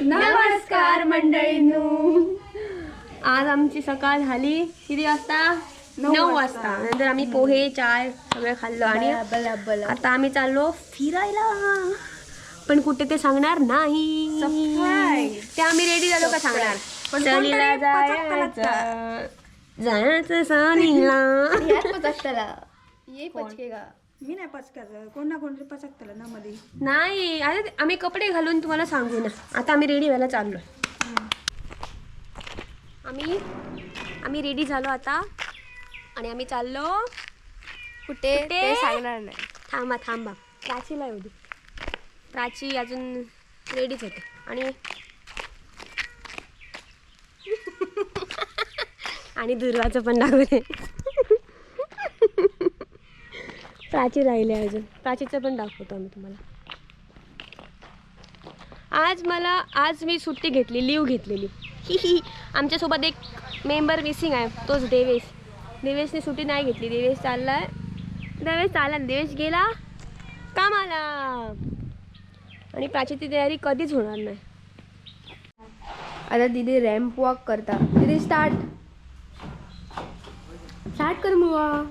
नमस्कार मंडळींनो, आज आमची सकाळ झाली किती वाजता? 9 वाजता. नंतर आम्ही पोहे चाय सगळं खाल्लो आणि आता आम्ही चाललो फिरायला, पण कुठे ते सांगणार नाही. ते आम्ही रेडी झालो का सांगणार. सनीला जायचं सनीला. मी नाही पचकायचं, कोण ना कोणतरी पचकतलं ना मध्ये. नाही आता आम्ही कपडे घालून तुम्हाला सांगू ना. आता आम्ही रेडी व्हायला चाललो. आम्ही रेडी झालो आता आणि आम्ही चाललो कुठे ते सांगणार नाही. थांबा प्राचीला येऊ दे. प्राची अजून रेडीच होते आणि दुर्वाचं पण दाखवते. प्राची राहिले अजून, प्राचीचं पण दाखवतो आम्ही तुम्हाला. आज मी सुट्टी घेतली, लीव घेतलेली. आमच्यासोबत एक मेंबर मिसिंग आहे, तोच देवेशने सुट्टी नाही घेतली. देवेश गेला कामाला आणि प्राचीची तयारी कधीच होणार नाही. आता दीदी रॅम्प वॉक करता. दीदी स्टार्ट कर मुवा.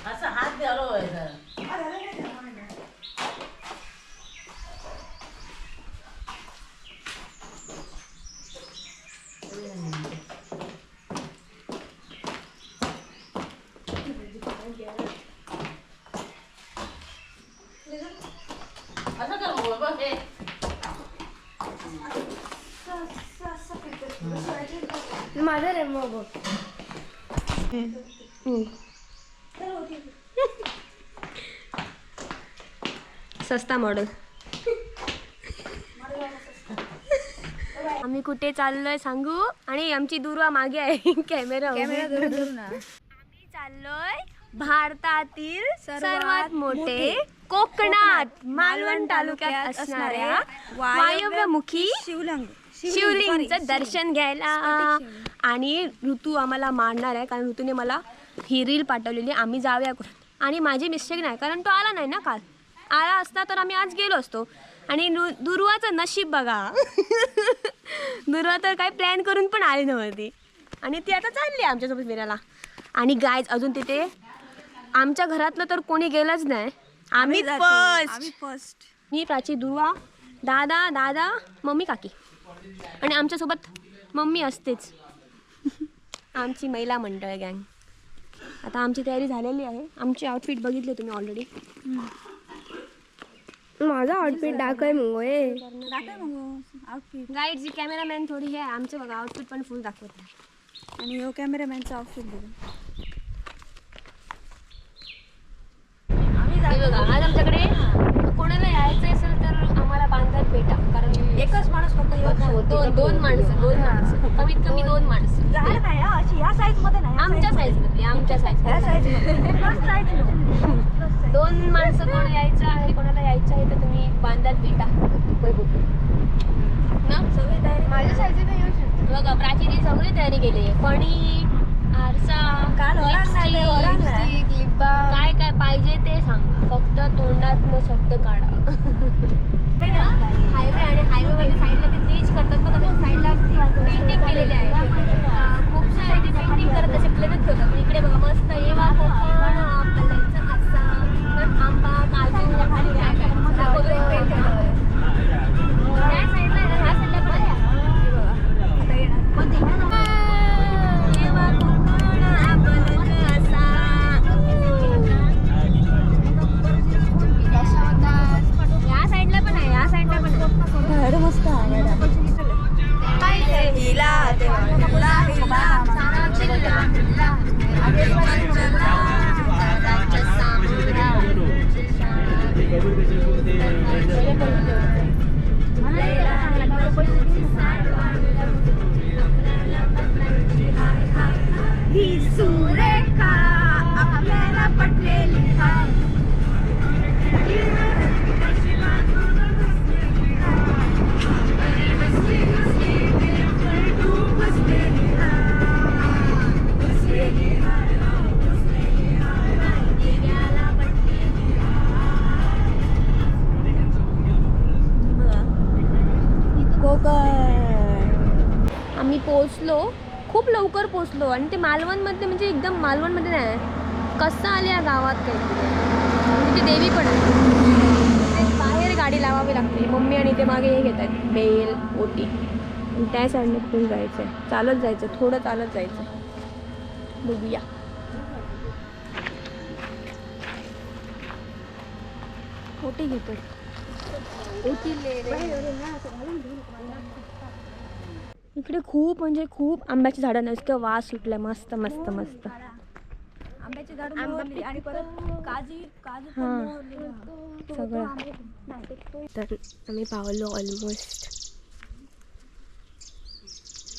असं हात द्यालो माझा रॅम्प वॉक सस्ता मॉडेल. आम्ही कुठे चाललोय सांगू? आणि आमची दुर्वा मागे आहे कॅमेरा धरून ना. आम्ही चाललोय भारतातील सर्वात मोठे कोकणात मालवण तालुक्यात असणाऱ्या वायव्यमुखी शिवलिंगचं दर्शन घ्यायला. आणि ऋतू आम्हाला मारणार आहे, कारण ऋतूने मला ही रील पाठवलेली, आम्ही जाऊया कुठं. आणि माझी मिस्टेक नाही, कारण तो आला नाही ना काल. आला असता तर आम्ही आज गेलो असतो. आणि दुर्वाचं नशीब बघा. दुर्वा तर काय प्लॅन करून पण आली नव्हती आणि ती आता चालली आमच्यासोबत फिरायला. आणि गायज अजून तिथे आमच्या घरातलं तर कोणी गेलंच नाही. आम्ही फर्स्ट. मी प्राची, दुर्वा, दादा, मम्मी, काकी आणि आमच्यासोबत मम्मी असतेच. आमची महिला मंडळ गँग. आता आमची तयारी झालेली आहे. आमची आउटफिट बघितले तुम्ही ऑलरेडी. माझा आउटफिट दाखव मग आउटफिट. गाईड जी कॅमेरामॅन थोडी हे आमचं बघा आउटफिट पण फुल दाखवत आहे. आणि हो कॅमेरामॅनचा आउटफिट बघा. बघा आज आमच्याकडे कोणाला यायचं असेल तर आम्हाला बांधत भेटा, कारण एकच माणूस फक्त दोन माणसं कमीत कमी 2 माणसं. या साईज मध्ये नाही, आमच्या साईज मध्ये 2 माणसं कोण यायचं आहे, कोणाला यायचं आहे तर तुम्ही बांधत भेटा ना. सगळी तयारी माझ्या साईजची नाही येऊ शकत. बघा प्राचीने सगळी तयारी केली आहे. फणी, आरसा, काय पाहिजे ते सांगा, फक्त तोंडात शब्द काढा. हायवे आणि हायवेमध्ये साईडला ते ब्रिज करतात बघा, साईडला पेंटिंग केलेली आहे. खूप सारे ते पेंटिंग करत असे प्लेनच होतं. पण इकडे बघा मस्त येवा कोकण, आपल्याचं आसाम, आंबा, काजू, खाली त्या साईडला ह्या साईडला पण येवा कोकण आपल्याचं आसाम. या साईडला पण आहे, या साईडला पण आहे. मस्त आहे. ही सुरेखा आपल्याला पटलेली आहे. पोचलो, खूप लवकर पोचलो आणि ते मालवणमध्ये म्हणजे एकदम मालवणमध्ये नाही कसं आले या गावात काही तिथे देवी पण आहे. ते बाहेर गाडी लावावी लागते. मम्मी आणि ते मागे हे घेत आहेत बेल ओटी. त्या साईडने कुठून जायचं आहे, चालत जायचं, थोडं चालत जायचं. बघूया. ओटी घेतो. इकडे खूप म्हणजे खूप आंब्याची झाडं नाही, इतकं वास सुटलाय. मस्त मस्त मस्त आंब्याची झाडं मोहरली आणि परत काजू हां सगळं. तर आम्ही पावलो ऑलमोस्ट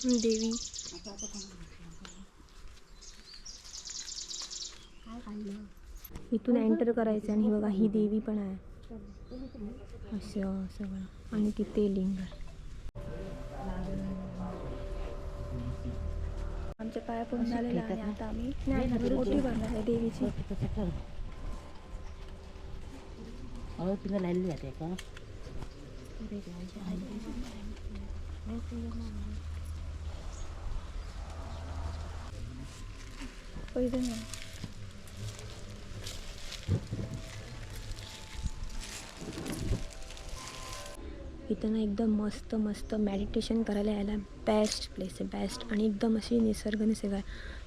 देवी. इथून एंटर करायचं आणि बघा ही देवी पण आहे असं सगळं. आणि तिथे लिंग. आमच्या पाया पडून झालेला आणि आता आम्ही ओटी भरणार आहे देवीची. तिला लाईन जाते का पैसे नाही. इथं ना एकदम मस्त मस्त मेडिटेशन करायला यायला बेस्ट प्लेस आहे, बेस्ट. आणि एकदम अशी निसर्ग आहे.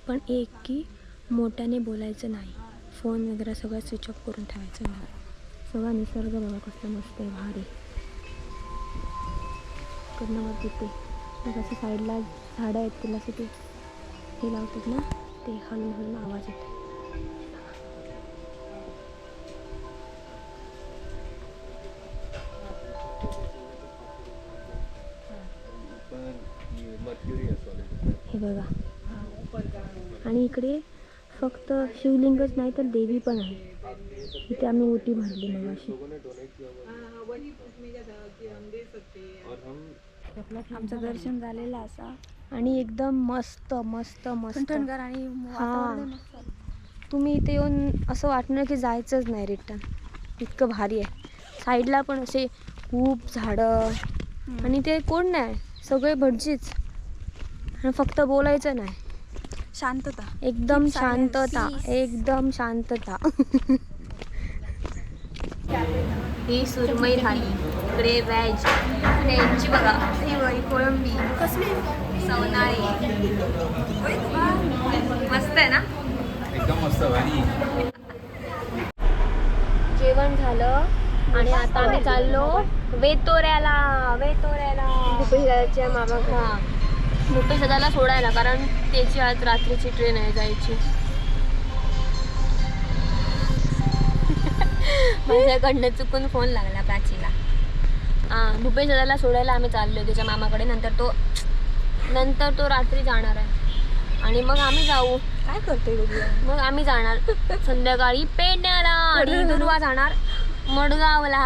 पण एक की मोठ्याने बोलायचं नाही, फोन वगैरे सगळं स्विच ऑफ करून ठेवायचं नाही. सगळा निसर्ग बघा कसं मस्त आहे, भारी. कडनं तिथे मग असं साईडला झाडं आहेत, तिला असं ते हे लावतात ना, ते हलून हलून आवाज येतो. हे बघा. आणि इकडे फक्त शिवलिंगच नाही तर देवी पण आहे. इथे आम्ही ओटी भरली मग अशी. आमचं दर्शन झालेलं असा आणि एकदम मस्त मस्त मस्त थंडगार आणि वातावरण मस्त. तुम्ही इथे येऊन असं वाटणार की जायचंच नाही रिटर्न, इतकं भारी आहे. साईडला पण असे खूप झाडं आणि ते कोण नाही, सगळे भटजीच. आणि फक्त बोलायचं नाही, शांतता, एकदम शांतता, एकदम शांतता. ही सुरमई थाली, इकडे व्हेज, इकडे यांची बघा ही कोळंबी, कसली सवनाळी, मस्त आहे ना, एकदम मस्त भारी. जेवण झालं आणि आता आम्ही चाललो वेतोऱ्याला. भूपेशदादाच्या मामाकडे. हां, भूपेश दादाला सोडायला, कारण त्याची आज रात्रीची ट्रेन आहे जायची. माझ्याकडनं चुकून फोन लागला प्राचीला. हां, भूपेश दादाला सोडायला आम्ही चाललो त्याच्या मामाकडे. नंतर तो रात्री जाणार आहे आणि मग आम्ही जाऊ. काय करते बघूया. मग आम्ही जाणार संध्याकाळी पेडण्याला आणि दुर्वा जाणार मडगावला.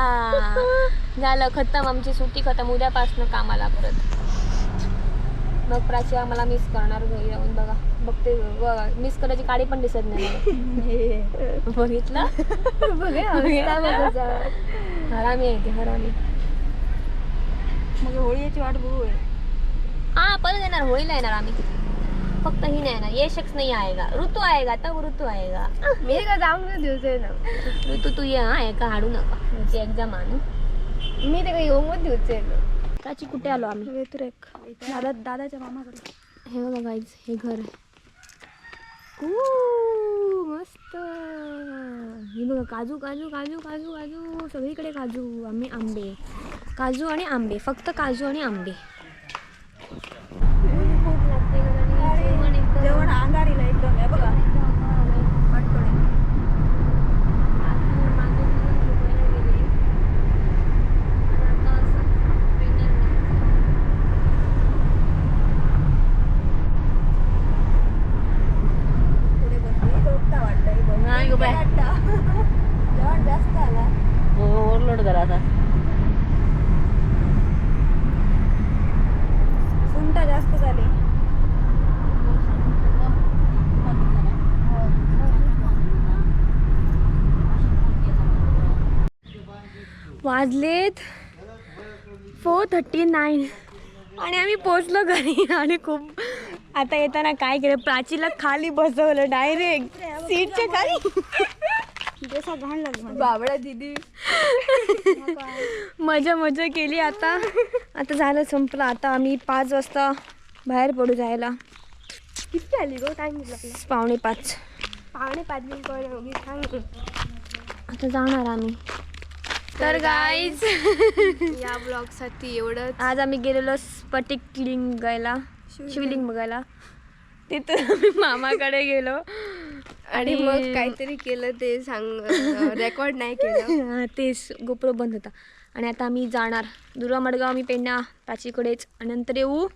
झालं खतम, आमची सुट्टी खतम. उद्यापासून कामाला परत. मग प्राची आम्हाला मिस करणार घरी जाऊन. बघते मिस करायची काडी पण दिसत नाही. बघितलं हरामी आहे ते, हरामी. मग होळीची वाट बघू. हां, परत येणार, होळीला येणार आम्ही. फक्त ही नाही ना, ये शख्स नाही आएगा, ऋतू आएगा, तब ऋतू आएगा. मी का जाऊन दिवस ना ऋतू तू ये. हां, एका हाडू नका, त्याची एक्झाम आणू. मी ते काही येऊन दिवस ना. प्राची कुठे आलो आम्ही? वेतुरेक दादाच्या मामाकडे. हे बघा गाईज, हे घर आहे. मस्त. हे बघा काजू काजू काजू काजू काजू, सगळीकडे काजू. आम्ही आंबे, काजू आणि आंबे, फक्त काजू आणि आंबे. जेवण अंधारीला एकदम आहे बघा. जेवण जास्त आला, ओव्हरलोड झाला आता. सुंटा जास्त झाली. वाजलेत 4:39 आणि आम्ही पोचलो घरी आणि खूप आता येताना काय केलं, प्राचीला खाली बसवलं डायरेक्ट सीटच्या खाली. जसा घाण लागला बाबडा दिदी मजा मजा केली. आता झालं संपलं. आता आम्ही 5 वाजता बाहेर पडू जायला. किती आली गो टाइम दिला आपला 4:45. 5:45 मिनिट सांग. आता जाणार आम्ही. तर गाईज या ब्लॉग साठी एवढं. आज आम्ही गेलेलो स्फटिकलिंग बघायला, शिवलिंग बघायला. तिथं आम्ही मामाकडे गेलो आणि मग काहीतरी केलं ते सांग. रेकॉर्ड नाही केलं. तेच गोप्रो बंद होता. आणि आता आम्ही जाणार दुर्वा मडगाव, आम्ही पेंडा प्राचीकडेच, आणि नंतर येऊ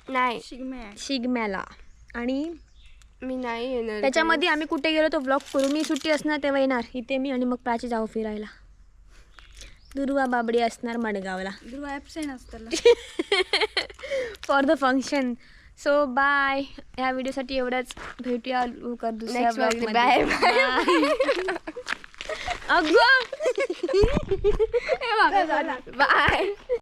नाही शिगम्याला. आणि मी नाही येणार. त्याच्यामध्ये आम्ही कुठे गेलो तो ब्लॉग करू. मी सुट्टी असणार तेव्हा येणार इथे मी, आणि मग प्राची जाऊ फिरायला. दुर्वा बाबडी असणार मडगावला दुर्वा ॲब्सेंट असताना for the function. So bye. ह्या व्हिडिओसाठी एवढंच. भेटूया लवकर दुसऱ्या Next vlog ब्लॉगमध्ये. बाय अगं बाय.